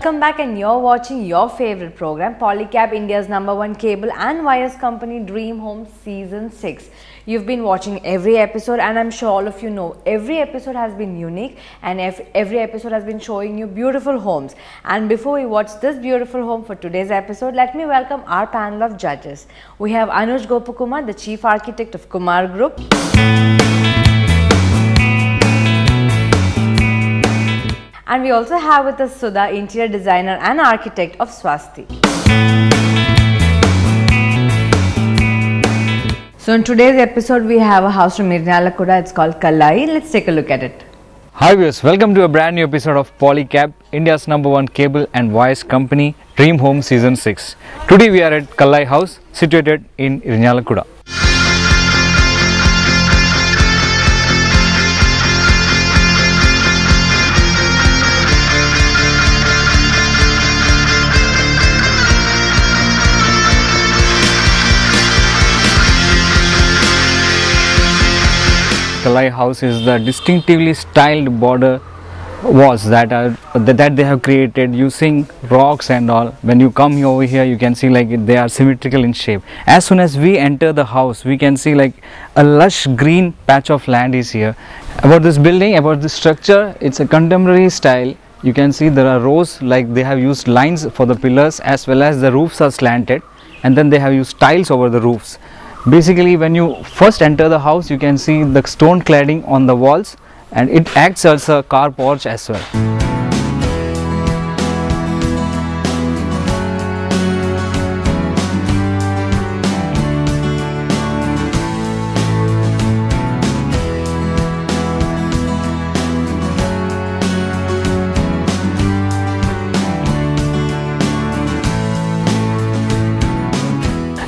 Welcome back, and you're watching your favorite program, Polycab, India's #1 cable and wires company, Dream Home Season 6. You've been watching every episode, and I'm sure all of you know every episode has been unique, and every episode has been showing you beautiful homes. And before we watch this beautiful home for today's episode, let me welcome our panel of judges. We have Anuj Gopakumar, the Chief Architect of Kumar Group. And we also have with us Sudha, interior designer and architect of Swasti. So in today's episode, we have a house from Irinjalakuda. It's called Kallayi. Let's take a look at it. Hi viewers, welcome to a brand new episode of Polycab, India's #1 cable and wires company, Dream Home Season 6. Today we are at Kallayi house, situated in Irinjalakuda. Kallayi house is the distinctively styled border walls that they have created using rocks and all. When you come over here, you can see like they are symmetrical in shape. As soon as we enter the house, we can see like a lush green patch of land is here. About this building, about this structure, it's a contemporary style. You can see there are rows, like they have used lines for the pillars, as well as the roofs are slanted, and then they have used tiles over the roofs. Basically, when you first enter the house, you can see the stone cladding on the walls, and it acts as a car porch as well.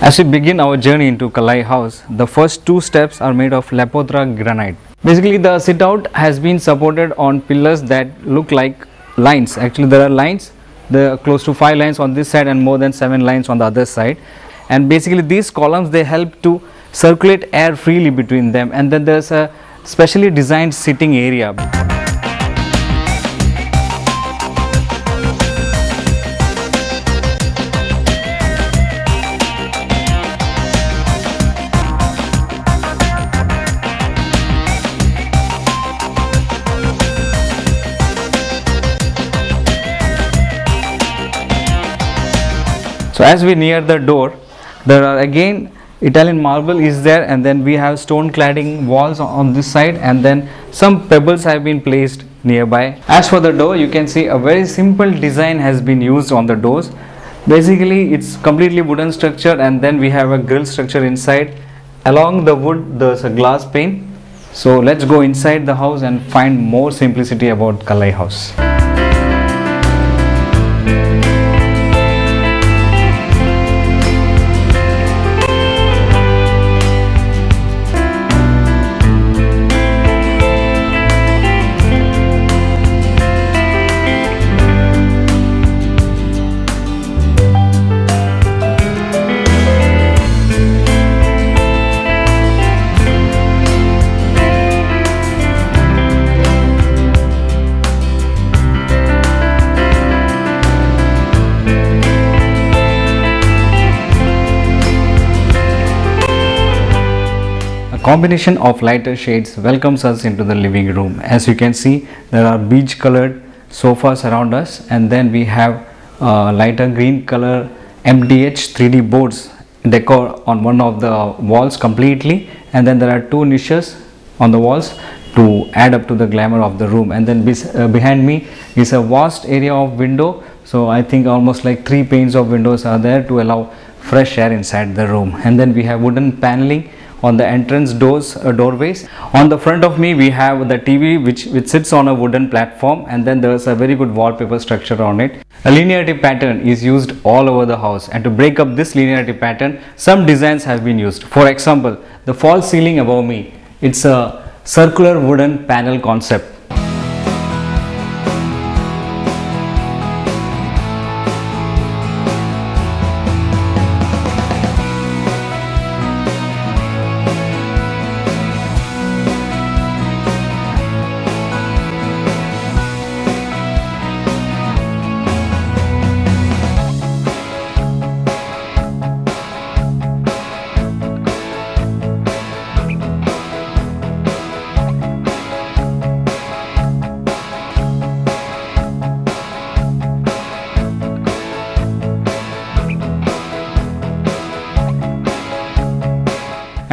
As we begin our journey into Kallayi house, the first two steps are made of Lapotra granite. Basically, the sit out has been supported on pillars that look like lines. Actually, there are lines, there are close to 5 lines on this side and more than 7 lines on the other side. And basically, these columns, they help to circulate air freely between them. And then there's a specially designed sitting area. So as we near the door, there are again Italian marble is there, and then we have stone cladding walls on this side, and then some pebbles have been placed nearby. As for the door, you can see a very simple design has been used on the doors. Basically, it's completely wooden structure, and then we have a grill structure inside. Along the wood, there's a glass pane. So let's go inside the house and find more simplicity about Kallayi house. Combination of lighter shades welcomes us into the living room. As you can see, there are beige colored sofas around us, and then we have lighter green color MDH 3D boards decor on one of the walls completely, and then there are 2 niches on the walls to add up to the glamour of the room. And then behind me is a vast area of window, so I think almost like 3 panes of windows are there to allow fresh air inside the room. And then we have wooden paneling on the entrance doorways. On the front of me, we have the TV which sits on a wooden platform, and then there is a very good wallpaper structure on it. A linearity pattern is used all over the house, and to break up this linearity pattern, some designs have been used. For example, the false ceiling above me, it's a circular wooden panel concept.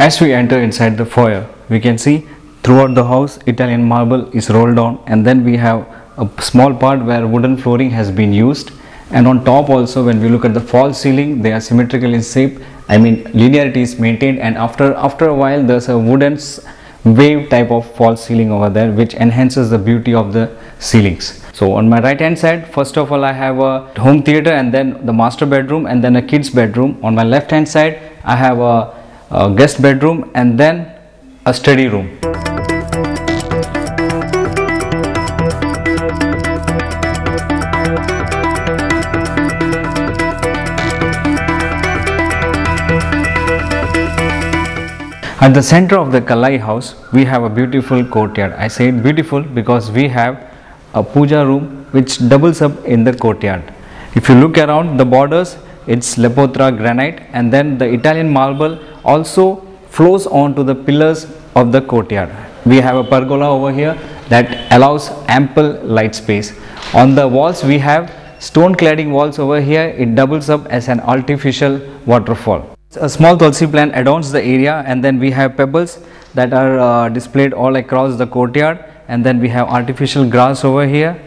As we enter inside the foyer, we can see throughout the house Italian marble is rolled on, and then we have a small part where wooden flooring has been used, and on top also when we look at the false ceiling, they are symmetrical in shape. I mean, linearity is maintained, and after a while there's a wooden wave type of false ceiling over there which enhances the beauty of the ceilings. So on my right hand side, first of all I have a home theater, and then the master bedroom, and then a kids bedroom. On my left hand side I have a guest bedroom, and then a study room. At the center of the Kallayi house, we have a beautiful courtyard. I say it beautiful because we have a puja room which doubles up in the courtyard. If you look around the borders, it's Lepotra granite, and then the Italian marble also flows on to the pillars of the courtyard. We have a pergola over here that allows ample light space. On the walls, we have stone cladding walls over here. It doubles up as an artificial waterfall. A small tulsi plant adorns the area, and then we have pebbles that are displayed all across the courtyard, and then we have artificial grass over here.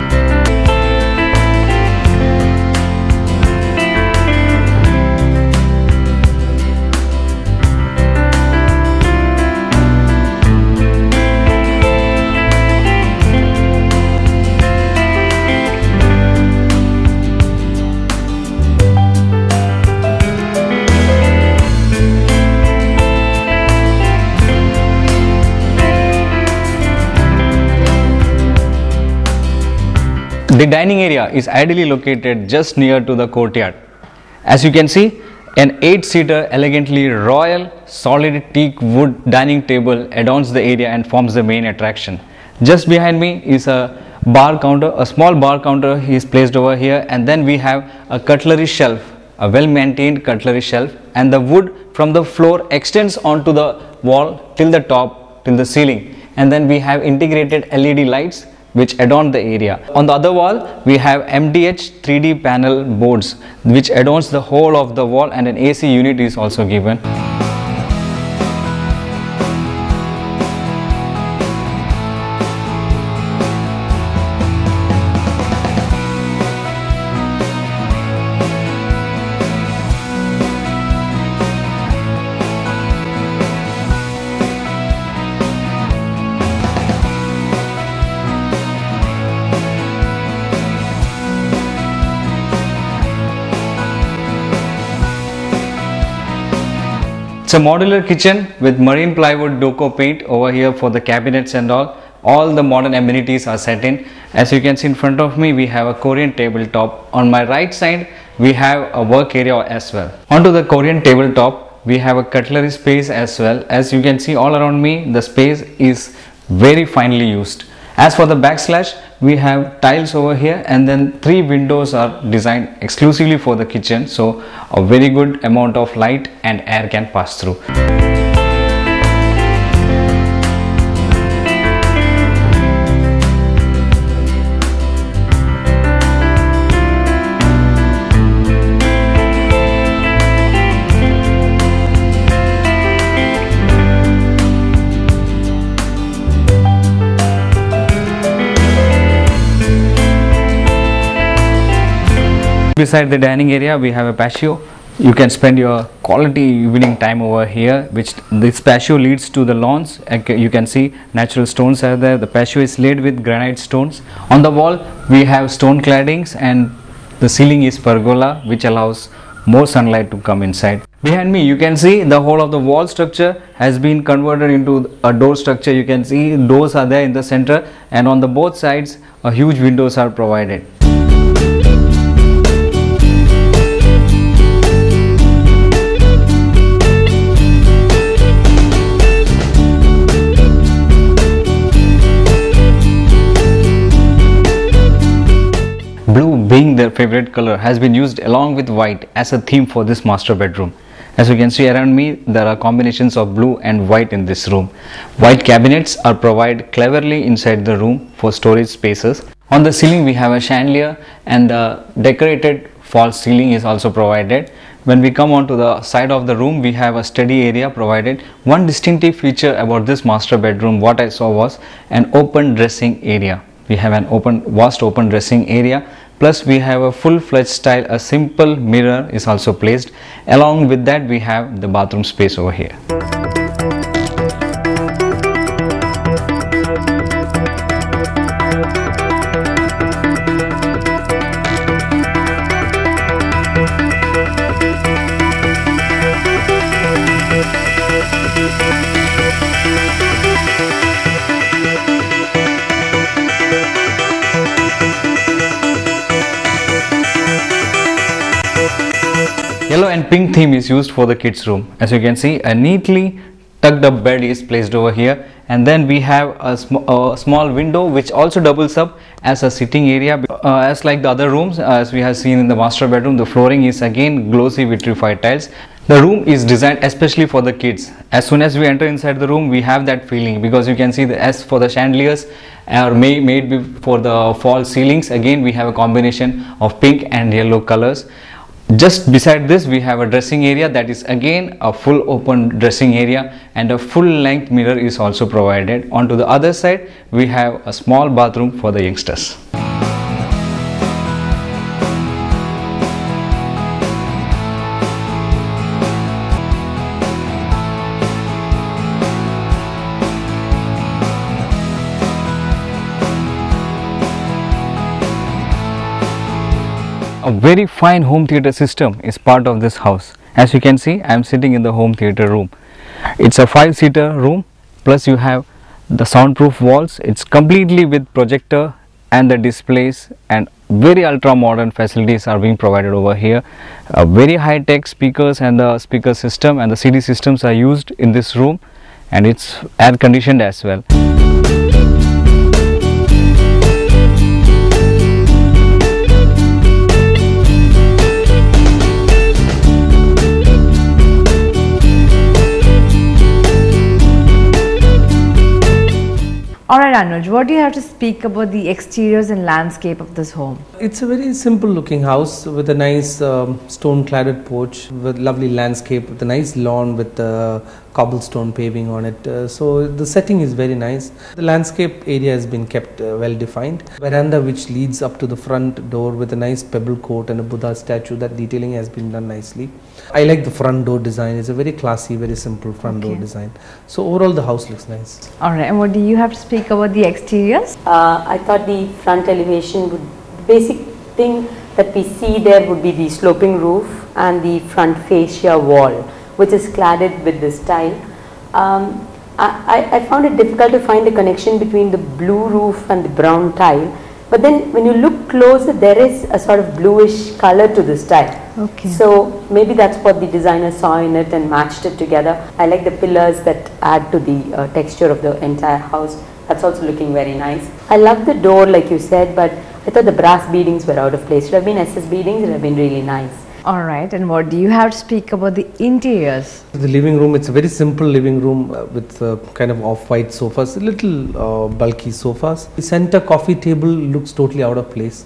The dining area is ideally located just near to the courtyard. As you can see, an 8-seater elegantly royal solid teak wood dining table adorns the area and forms the main attraction. Just behind me is a bar counter, a small bar counter is placed over here, and then we have a cutlery shelf, a well maintained cutlery shelf, and the wood from the floor extends onto the wall till the top, till the ceiling, and then we have integrated LED lights which adorn the area. On the other wall, we have MDH 3D panel boards which adorns the whole of the wall, and an AC unit is also given. It's a modular kitchen with marine plywood Doco paint over here for the cabinets and all. All the modern amenities are set in. As you can see in front of me, we have a Korean tabletop. On my right side, we have a work area as well. Onto the Korean tabletop, we have a cutlery space as well. As you can see all around me, the space is very finely used. As for the backslash, we have tiles over here, and then 3 windows are designed exclusively for the kitchen, so a very good amount of light and air can pass through. Beside the dining area, we have a patio. You can spend your quality evening time over here, which this patio leads to the lawns. You can see natural stones are there. The patio is laid with granite stones. On the wall, we have stone claddings, and the ceiling is pergola, which allows more sunlight to come inside. Behind me, you can see the whole of the wall structure has been converted into a door structure. You can see doors are there in the center, and on the both sides, huge windows are provided. Blue, being their favorite color, has been used along with white as a theme for this master bedroom. As you can see around me, there are combinations of blue and white in this room. White cabinets are provided cleverly inside the room for storage spaces. On the ceiling, we have a chandelier, and the decorated false ceiling is also provided. When we come onto the side of the room, we have a study area provided. One distinctive feature about this master bedroom, what I saw, was an open dressing area. We have an vast open dressing area, plus we have a full-fledged style, a simple mirror is also placed. Along with that, we have the bathroom space over here. Yellow and pink theme is used for the kids room. As you can see, a neatly tucked up bed is placed over here, and then we have a small window which also doubles up as a sitting area. As like the other rooms, as we have seen in the master bedroom, the flooring is again glossy vitrified tiles. The room is designed especially for the kids. As soon as we enter inside the room, we have that feeling, because you can see as for the chandeliers are made for the false ceilings. Again, we have a combination of pink and yellow colors. Just beside this, we have a dressing area that is again a full open dressing area, and a full length mirror is also provided. Onto the other side, we have a small bathroom for the youngsters. A very fine home theater system is part of this house. As you can see, I am sitting in the home theater room. It's a 5-seater room, plus you have the soundproof walls. It's completely with projector and the displays, and very ultra modern facilities are being provided over here. Very high tech speakers and the speaker system and the CD systems are used in this room, and it's air conditioned as well. Alright Anuj, what do you have to speak about the exteriors and landscape of this home? It's a very simple looking house with a nice stone cladded porch, with lovely landscape, with a nice lawn with cobblestone paving on it. So the setting is very nice. The landscape area has been kept well defined. Veranda which leads up to the front door with a nice pebble coat and a Buddha statue. That detailing has been done nicely. I like the front door design. It's a very classy, very simple front door design. So overall the house looks nice. Alright, and what do you have to speak about the exteriors? I thought the front elevation would, basic thing that we see there would be the sloping roof and the front fascia wall, which is cladded with this tile. I found it difficult to find a connection between the blue roof and the brown tile, but then when you look closer, there is a sort of bluish color to this tile. Okay. So maybe that's what the designer saw in it and matched it together. I like the pillars that add to the texture of the entire house. That's also looking very nice. I love the door, like you said, but I thought the brass beadings were out of place. It should have been SS beadings. It would have been really nice. Alright, and what do you have to speak about the interiors? The living room, it's a very simple living room with kind of off-white sofas, a little bulky sofas. The center coffee table looks totally out of place.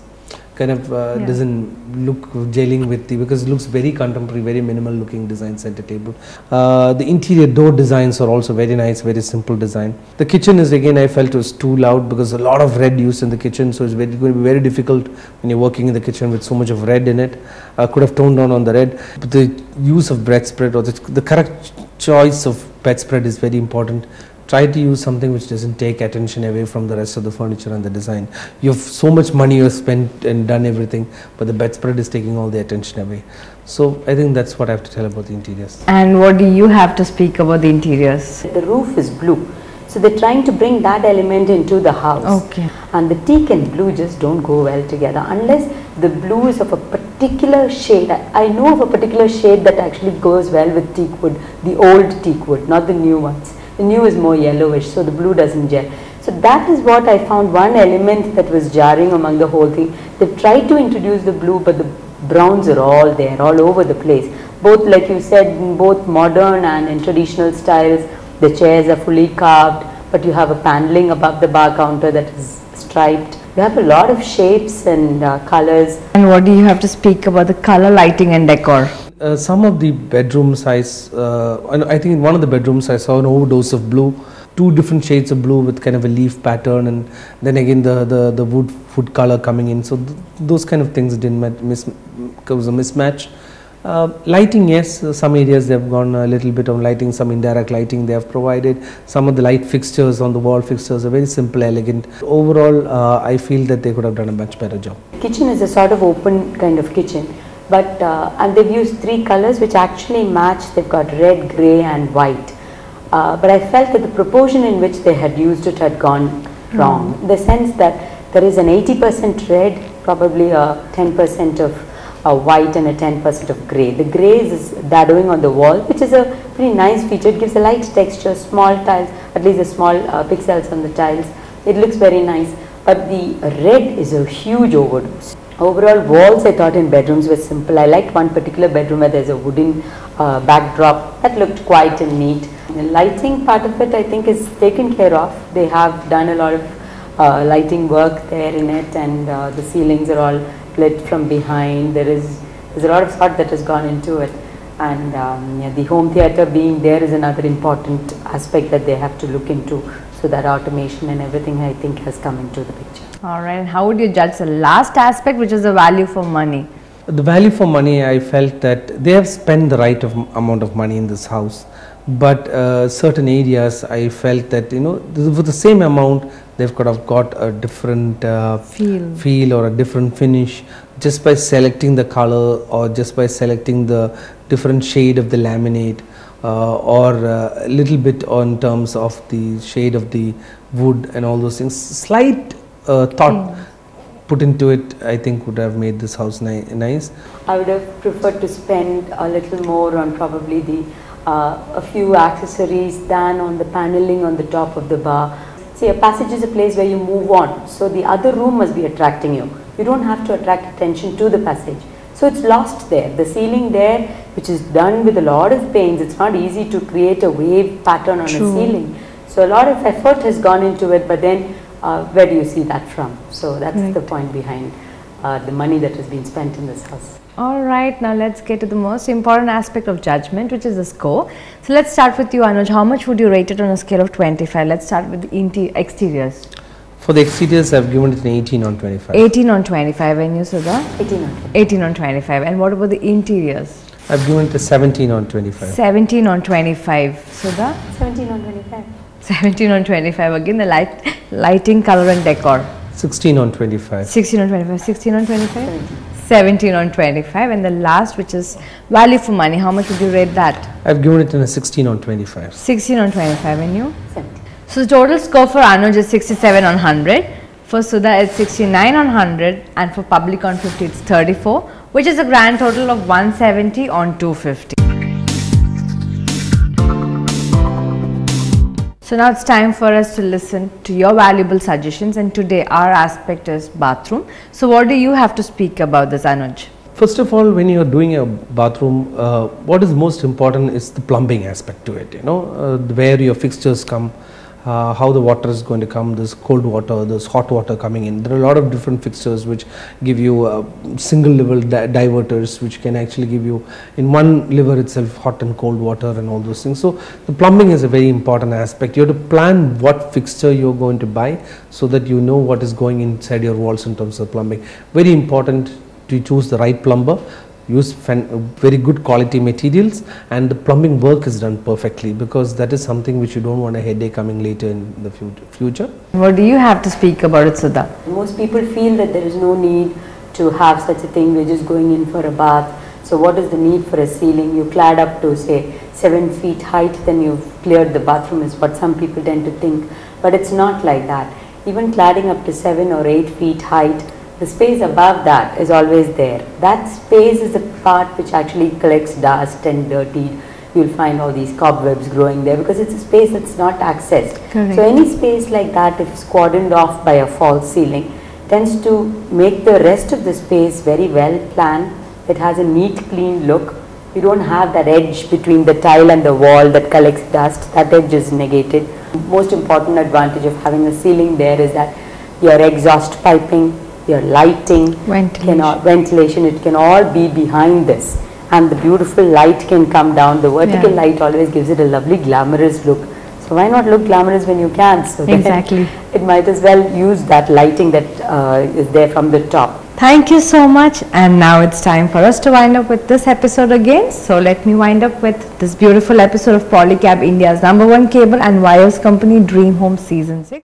Kind of doesn't look gelling with the, because it looks very contemporary, very minimal looking design center table. The interior door designs are also very nice, very simple design. The kitchen is, again, I felt was too loud because a lot of red used in the kitchen, so it's going to be very difficult when you're working in the kitchen with so much of red in it. Could have toned down on the red, but the use of bedspread or the correct choice of bedspread is very important. Try to use something which doesn't take attention away from the rest of the furniture and the design. You have so much money you have spent and done everything, but the bedspread is taking all the attention away. So I think that's what I have to tell about the interiors. And what do you have to speak about the interiors? The roof is blue. So they're trying to bring that element into the house. Okay. And the teak and blue just don't go well together unless the blue is of a particular shade. I know of a particular shade that actually goes well with teak wood, the old teak wood, not the new ones. The new is more yellowish, so the blue doesn't gel. So that is what I found one element that was jarring among the whole thing. They tried to introduce the blue, but the browns are all there, all over the place. Both, like you said, in both modern and in traditional styles. The chairs are fully carved, but you have a paneling above the bar counter that is striped. You have a lot of shapes and colors. And what do you have to speak about the color, lighting and decor? Some of the bedrooms I think in one of the bedrooms I saw an overdose of blue, two different shades of blue with kind of a leaf pattern, and then again the wood color coming in. So those kind of things didn't cause a mismatch. Lighting, yes, some areas they have gone a little bit on lighting, some indirect lighting they have provided. Some of the light fixtures on the wall fixtures are very simple, elegant. Overall, I feel that they could have done a much better job. Kitchen is a sort of open kind of kitchen, but and they've used 3 colors which actually match. They've got red, grey and white. But I felt that the proportion in which they had used it had gone wrong. In the sense that there is an 80% red, probably a 10% of white and a 10% of grey. The grey is shadowing on the wall, which is a pretty nice feature. It gives a light texture, small tiles, at least the small pixels on the tiles. It looks very nice. But the red is a huge overdose. Overall walls I thought in bedrooms were simple. I liked one particular bedroom where there's a wooden backdrop that looked quiet and neat. The lighting part of it I think is taken care of. They have done a lot of lighting work there in it, and the ceilings are all lit from behind. There's a lot of thought that has gone into it, and yeah, the home theatre being there is another important aspect that they have to look into. So that automation and everything I think has come into the picture. Alright, and how would you judge the last aspect, which is the value for money? The value for money, I felt that they have spent the right amount of money in this house, but certain areas I felt that, you know, for the same amount they've could have got a different feel or a different finish just by selecting the color, or just by selecting the different shade of the laminate, or a little bit on terms of the shade of the wood and all those things. Slight thought put into it, I think, would have made this house nice. I would have preferred to spend a little more on probably the a few accessories than on the paneling on the top of the bar. See, a passage is a place where you move on, so the other room must be attracting you. You don't have to attract attention to the passage. So it's lost there. The ceiling there, which is done with a lot of pains, it's not easy to create a wave pattern on a ceiling. So a lot of effort has gone into it, but then where do you see that from? So that's the point behind the money that has been spent in this house. Alright, now let's get to the most important aspect of judgment, which is the score. So let's start with you, Anuj. How much would you rate it on a scale of 25? Let's start with the exteriors. For the exteriors, I've given it an 18 on 25. 18 on 25, and you, Sudha? 18 on 25. 18 on 25. And what about the interiors? I've given it a 17 on 25. 17 on 25. Sudha? 17 on 25. 17 on 25. Again, the lighting, color and decor. 16 on 25. 16 on 25. 16 on 25? 17. 17 on 25. And the last, which is value for money, how much would you rate that? I've given it in a 16 on 25. 16 on 25. And you? 17. So the total score for Anuj is 67 on 100. For Sudha it's 69 on 100. And for public on 50 it's 34. Which is a grand total of 170 on 250. So now it's time for us to listen to your valuable suggestions, and today our aspect is bathroom. So what do you have to speak about this, Anuj? First of all, when you are doing a bathroom, what is most important is the plumbing aspect to it. You know, where your fixtures come, how the water is going to come. There's cold water, there's hot water coming in. There are a lot of different fixtures which give you single level diverters, which can actually give you in one lever itself hot and cold water and all those things. So the plumbing is a very important aspect. You have to plan what fixture you're going to buy so that you know what is going inside your walls in terms of plumbing. Very important to choose the right plumber. Use very good quality materials, and the plumbing work is done perfectly, because that is something which you don't want a headache coming later in the future. What do you have to speak about it, Sudha? Most people feel that there is no need to have such a thing. We're just going in for a bath. So what is the need for a ceiling? You clad up to say 7 feet height, then you've cleared the bathroom, is what some people tend to think. But it's not like that. Even cladding up to 7 or 8 feet height, the space above that is always there. That space is the part which actually collects dust and dirty. You'll find all these cobwebs growing there because it's a space that's not accessed. Correct. So any space like that, if it's cordoned off by a false ceiling, tends to make the rest of the space very well planned. It has a neat, clean look. You don't have that edge between the tile and the wall that collects dust. That edge is negated. Most important advantage of having a ceiling there is that your exhaust piping, your lighting, ventilation, it can all be behind this, and the beautiful light can come down. The vertical light always gives it a lovely glamorous look. So why not look glamorous when you can? So Exactly. It might as well use that lighting that is there from the top. Thank you so much, and now it's time for us to wind up with this episode again. So let me wind up with this beautiful episode of Polycab, India's #1 cable and wires company, Dream Home Season 6.